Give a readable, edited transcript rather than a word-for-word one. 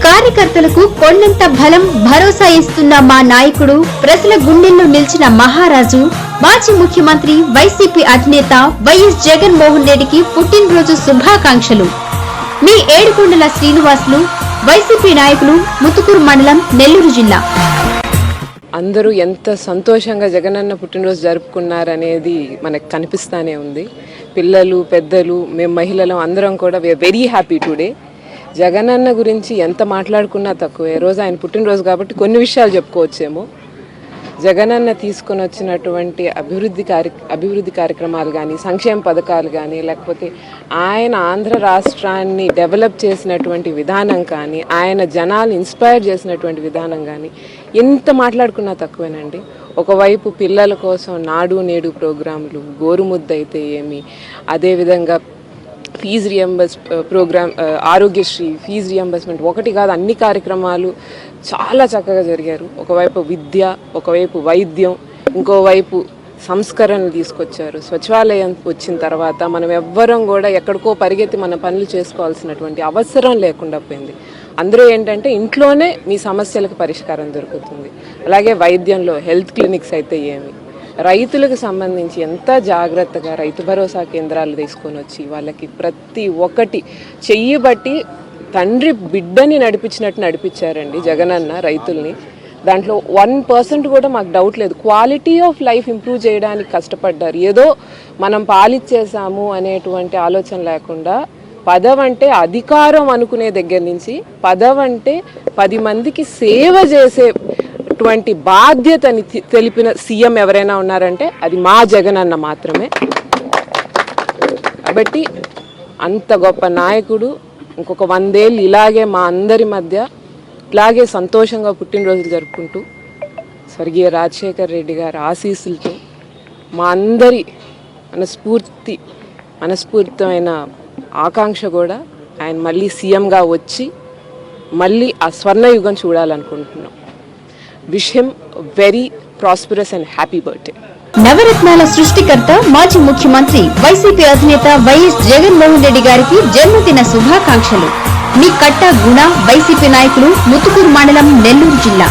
కార్యకర్తలకు కొండంత బలం భరోసా ఇస్తున్న మా నాయకుడు, ప్రజల గుండెల్లో నిలిచిన మహారాజు, మాజీ ముఖ్యమంత్రి వైసీపీ అధినేత వైఎస్ జగన్మోహన్ రెడ్డికి పుట్టినరోజు శుభాకాంక్షలు. మీ ఏడుకొండల శ్రీనివాసులు, వైసీపీ నాయకులు, ముతుకూరు మండలం, నెల్లూరు జిల్లా. అందరూ ఎంత సంతోషంగా జగనన్న పుట్టినరోజు జరుపుకున్నారనేది మనకు కనిపిస్తానే ఉంది. పిల్లలు, పెద్దలు, మేము మహిళలు అందరం కూడా we are very happy today. Jagananna గురించి ఎంత మాట్లాడుకున్నా తక్కువే. రోజు ఆయన పుట్టినరోజు కాబట్టి కొన్ని విషయాలు చెప్పుకోవచ్చేమో. జగనన్న తీసుకొని వచ్చినటువంటి అభివృద్ధి కార్యక్రమాలు కానీ, సంక్షేమ పథకాలు కానీ, లేకపోతే ఆయన ఆంధ్ర రాష్ట్రాన్ని డెవలప్ చేసినటువంటి విధానం కానీ, ఆయన జనాలు ఇన్స్పైర్ చేసినటువంటి విధానం కానీ ఎంత మాట్లాడుకున్నా తక్కువేనండి. ఒకవైపు పిల్లల కోసం నాడు నేడు ప్రోగ్రాంలు, గోరుముద్ద అయితే ఏమి, అదేవిధంగా fee programme, Aarogyasri fee reimbursement, ఒకటి కాదు అన్ని కార్యక్రమాలు చాలా చక్కగా జరిగారు. ఒకవైపు విద్య, ఒకవైపు వైద్యం, ఇంకోవైపు సంస్కరణలు తీసుకొచ్చారు. సచివాలయం వచ్చిన తర్వాత మనం ఎవ్వరం కూడా ఎక్కడికో పరిగెత్తి మన పనులు చేసుకోవాల్సినటువంటి అవసరం లేకుండా పోయింది. అందరూ ఏంటంటే ఇంట్లోనే మీ సమస్యలకు పరిష్కారం దొరుకుతుంది. అలాగే వైద్యంలో హెల్త్ క్లినిక్స్ అయితే ఏమి, రైతులకు సంబంధించి ఎంత జాగ్రత్తగా రైతు భరోసా కేంద్రాలు తీసుకొని వచ్చి వాళ్ళకి ప్రతి ఒక్కటి చెయ్యబట్టి తండ్రి బిడ్డని నడిపించినట్టు నడిపించారండి జగనన్న రైతుల్ని. దాంట్లో 1% కూడా మాకు డౌట్ లేదు. క్వాలిటీ ఆఫ్ లైఫ్ ఇంప్రూవ్ చేయడానికి కష్టపడ్డారు. ఏదో మనం పాలిచ్చేసాము అనేటువంటి ఆలోచన లేకుండా, పదవంటే అధికారం అనుకునే దగ్గర నుంచి పదవంటే 10 మందికి సేవ చేసేటువంటి బాధ్యతని తెలిపిన సీఎం ఎవరైనా ఉన్నారంటే అది మా జగనన్న మాత్రమే. కాబట్టి అంత గొప్ప నాయకుడు ఇంకొక 100 ఏళ్ళు ఇలాగే మా అందరి మధ్య ఇలాగే సంతోషంగా పుట్టినరోజులు జరుపుకుంటూ, స్వర్గీయ రాజశేఖర్ రెడ్డి గారి ఆశీస్సులతో మా అందరి మనస్ఫూర్తమైన ఆకాంక్ష కూడా ఆయన మళ్ళీ సీఎంగా వచ్చి మళ్ళీ ఆ స్వర్ణయుగం చూడాలనుకుంటున్నాం. Wish him very prosperous and happy birthday. నవరత్నాల సృష్టికర్త, మాజీ ముఖ్యమంత్రి, వైసీపీ అధినేత వైఎస్ జగన్మోహన్ రెడ్డి గారికి జన్మదిన శుభాకాంక్షలు. మీ కట్ట గుణ, వైసీపీ నాయకులు, ముతుకూరు మండలం, నెల్లూరు జిల్లా.